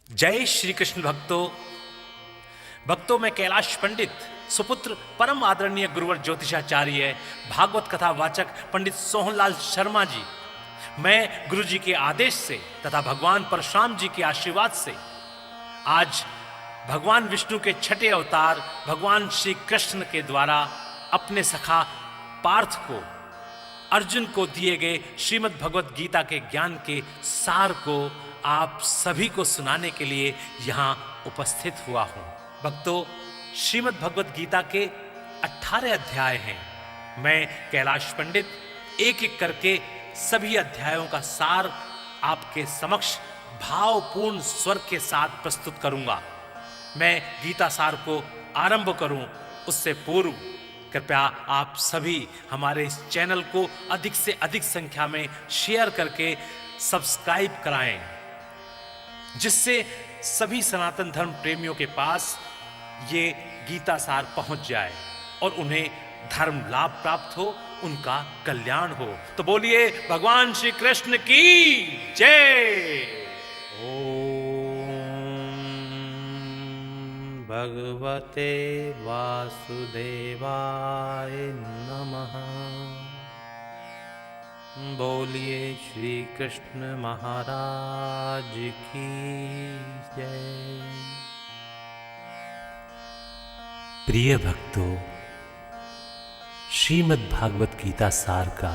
जय श्री कृष्ण भक्तों मैं कैलाश पंडित सुपुत्र परम आदरणीय गुरुवर ज्योतिषाचार्य भागवत कथा वाचक पंडित सोहनलाल शर्मा जी, मैं गुरु जी के आदेश से तथा भगवान परशुराम जी के आशीर्वाद से आज भगवान विष्णु के छठे अवतार भगवान श्री कृष्ण के द्वारा अपने सखा पार्थ को अर्जुन को दिए गए श्रीमद् भगवत गीता के ज्ञान के सार को आप सभी को सुनाने के लिए यहाँ उपस्थित हुआ हूँ। भक्तों, श्रीमद् भगवत गीता के 18 अध्याय हैं। मैं कैलाश पंडित एक एक करके सभी अध्यायों का सार आपके समक्ष भावपूर्ण स्वर के साथ प्रस्तुत करूंगा। मैं गीता सार को आरंभ करूं उससे पूर्व कृपया आप सभी हमारे इस चैनल को अधिक से अधिक संख्या में शेयर करके सब्सक्राइब कराएं, जिससे सभी सनातन धर्म प्रेमियों के पास ये गीता सार पहुंच जाए और उन्हें धर्म लाभ प्राप्त हो, उनका कल्याण हो। तो बोलिए भगवान श्री कृष्ण की जय। ओम भगवते वासुदेवाय नमः। बोलिए श्री कृष्ण महाराज की जय। प्रिय भक्तों, श्रीमद् भागवत गीता सार का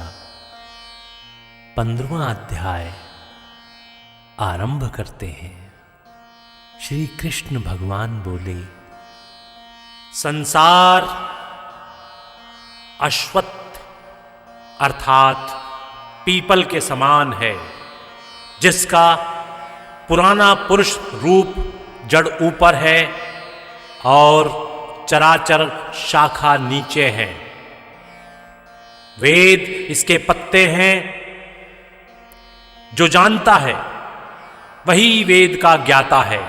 15वां अध्याय आरंभ करते हैं। श्री कृष्ण भगवान बोले, संसार अश्वत्थ अर्थात पीपल के समान है, जिसका पुराना पुरुष रूप जड़ ऊपर है और चराचर शाखा नीचे है। वेद इसके पत्ते हैं। जो जानता है वही वेद का ज्ञाता है।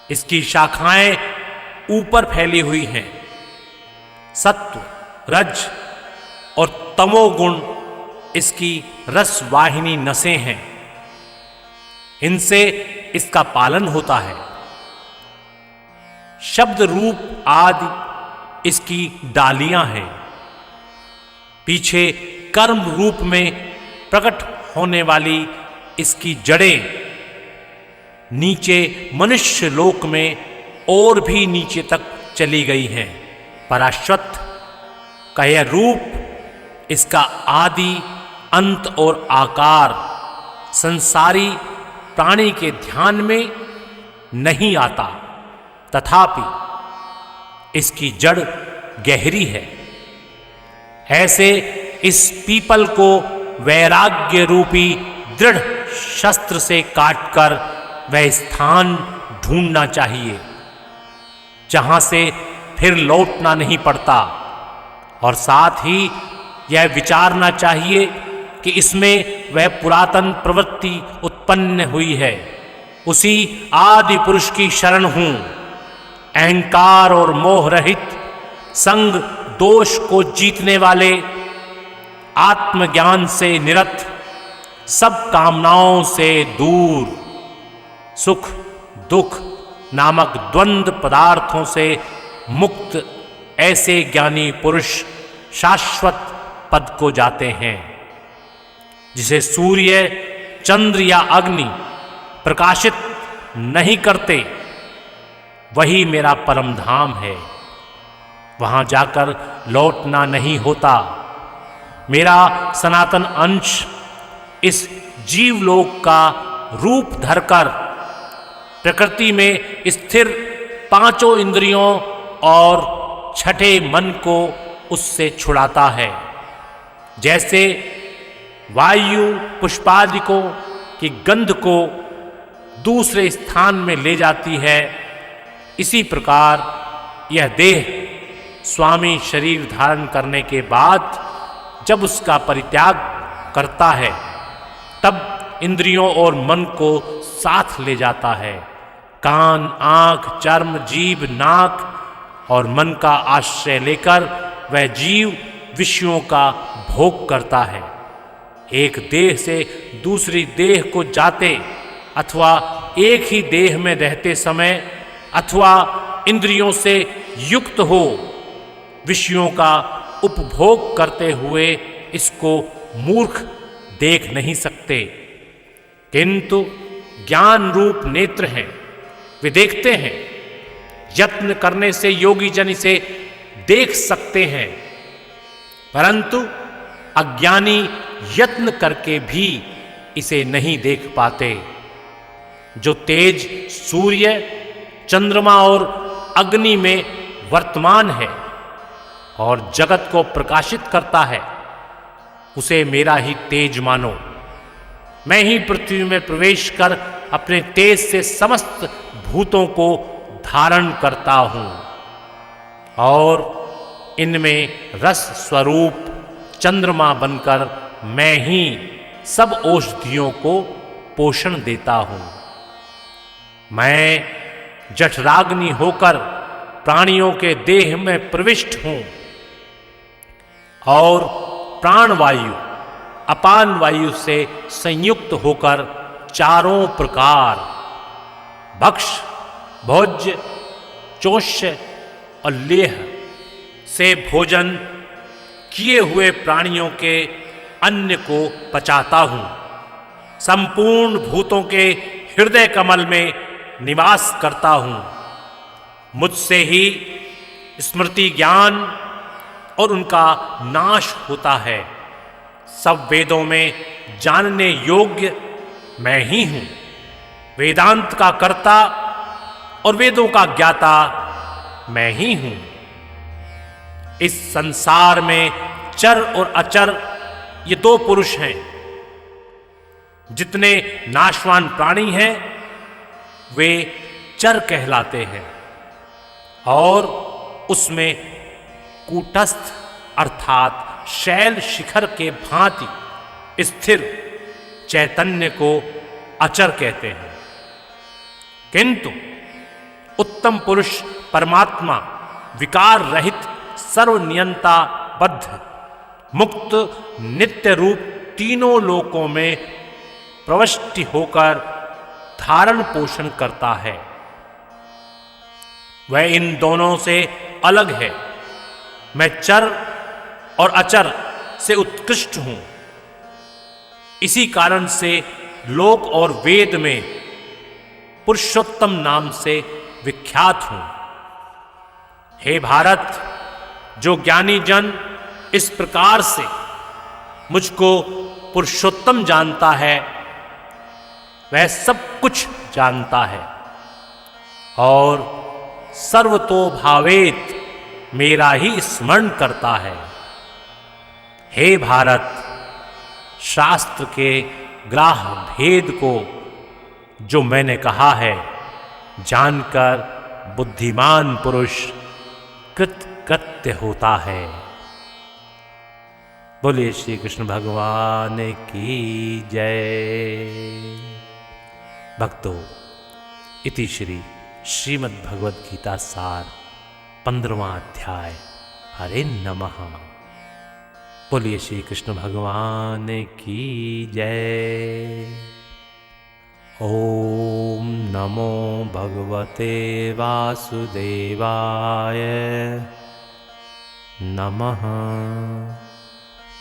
इसकी शाखाएं ऊपर फैली हुई हैं। सत्व, रज और तमोगुण इसकी रसवाहिनी नसें हैं। इनसे इसका पालन होता है। शब्द रूप आदि इसकी डालियां हैं। पीछे कर्म रूप में प्रकट होने वाली इसकी जड़ें नीचे मनुष्य लोक में और भी नीचे तक चली गई हैं। पराश्वत्थ का यह रूप, इसका आदि अंत और आकार संसारी प्राणी के ध्यान में नहीं आता, तथापि इसकी जड़ गहरी है। ऐसे इस पीपल को वैराग्य रूपी दृढ़ शस्त्र से काटकर वह स्थान ढूंढना चाहिए जहां से फिर लौटना नहीं पड़ता, और साथ ही यह विचारना चाहिए कि इसमें वह पुरातन प्रवृत्ति उत्पन्न हुई है, उसी आदि पुरुष की शरण हूं। अहंकार और मोह रहित, संग दोष को जीतने वाले, आत्मज्ञान से निरत, सब कामनाओं से दूर, सुख दुख नामक द्वंद्व पदार्थों से मुक्त ऐसे ज्ञानी पुरुष शाश्वत पद को जाते हैं। जिसे सूर्य, चंद्र या अग्नि प्रकाशित नहीं करते, वही मेरा परम धाम है। वहां जाकर लौटना नहीं होता। मेरा सनातन अंश इस जीवलोक का रूप धरकर प्रकृति में स्थिर पांचों इंद्रियों और छठे मन को उससे छुड़ाता है। जैसे वायु पुष्पादिकों की गंध को दूसरे स्थान में ले जाती है, इसी प्रकार यह देह स्वामी शरीर धारण करने के बाद जब उसका परित्याग करता है, तब इंद्रियों और मन को साथ ले जाता है। कान, आंख, चर्म, जीभ, नाक और मन का आश्रय लेकर वह जीव विषयों का भोग करता है। एक देह से दूसरी देह को जाते अथवा एक ही देह में रहते समय अथवा इंद्रियों से युक्त हो विषयों का उपभोग करते हुए इसको मूर्ख देख नहीं सकते, किंतु ज्ञान रूप नेत्र हैं, वे देखते हैं। यत्न करने से योगी जन इसे देख सकते हैं, परंतु अज्ञानी यत्न करके भी इसे नहीं देख पाते। जो तेज सूर्य, चंद्रमा और अग्नि में वर्तमान है और जगत को प्रकाशित करता है, उसे मेरा ही तेज मानो। मैं ही पृथ्वी में प्रवेश कर अपने तेज से समस्त भूतों को धारण करता हूं और इनमें रस स्वरूप चंद्रमा बनकर मैं ही सब औषधियों को पोषण देता हूं। मैं जठराग्नि होकर प्राणियों के देह में प्रविष्ट हूं और प्राणवायु अपान वायु से संयुक्त होकर चारों प्रकार भक्ष, भोज्य, चोष्य और लेह से भोजन किए हुए प्राणियों के अन्न को पचाता हूं। संपूर्ण भूतों के हृदय कमल में निवास करता हूं। मुझसे ही स्मृति ज्ञान और उनका नाश होता है। सब वेदों में जानने योग्य मैं ही हूं। वेदांत का कर्ता और वेदों का ज्ञाता मैं ही हूं। इस संसार में चर और अचर ये दो पुरुष हैं। जितने नाशवान प्राणी हैं वे चर कहलाते हैं और उसमें कूटस्थ अर्थात शैल शिखर के भांति स्थिर चैतन्य को अचर कहते हैं, किंतु उत्तम पुरुष परमात्मा विकार रहित सर्वनियंता बद्ध मुक्त नित्य रूप तीनों लोकों में प्रविष्टि होकर धारण पोषण करता है। वह इन दोनों से अलग है। मैं चर और अचर से उत्कृष्ट हूं। इसी कारण से लोक और वेद में पुरुषोत्तम नाम से विख्यात हूं। हे भारत, जो ज्ञानी जन इस प्रकार से मुझको पुरुषोत्तम जानता है वह सब कुछ जानता है और सर्वतोभावेत मेरा ही स्मरण करता है। हे भारत, शास्त्र के ग्राह भेद को जो मैंने कहा है जानकर बुद्धिमान पुरुष कृतकृत्य होता है। बोलिए श्री कृष्ण भगवान की जय। भक्तों, इति श्री श्रीमद् भगवद गीता सार 15वां अध्याय। हरे नमः। बोलिए श्री कृष्ण भगवान की जय। ओम नमो भगवते वासुदेवाय। नमः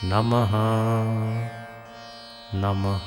नमः नमः।